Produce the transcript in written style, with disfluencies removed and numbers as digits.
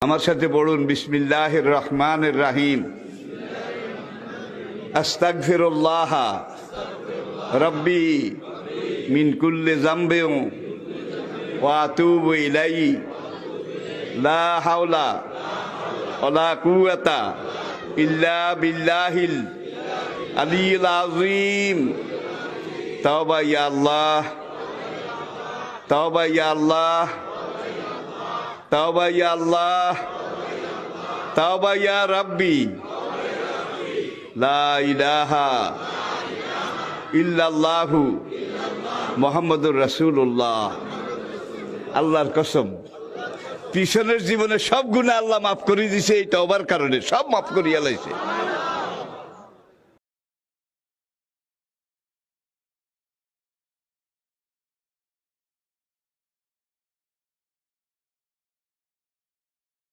আমার সাথে পড়ুন বিসমিল্লাহির রহমানির রহিম। আস্তাগফিরুল্লাহ রব্বি মিন কুল্লি যামবিন ওয়া আতুবু ইলাইহি লা হাওলা ওয়ালা কুওয়াতা ইল্লা বিল্লাহিল আলিয়্যিল আযীম। তাওবা ইয়া আল্লাহ, তাওবা ইয়া আল্লাহ, তাওবা ইয়া আল্লাহ, তাওবা ইয়া রাব্বি, লা ইলাহা ইল্লাল্লাহু মুহাম্মাদুর রাসূলুল্লাহ। আল্লাহর কসম, পিছনের জীবনে সব গুনাহ আল্লাহ মাফ করে দিয়েছে, এই তওবার কারণে সব মাফ করিয়া লাইছে।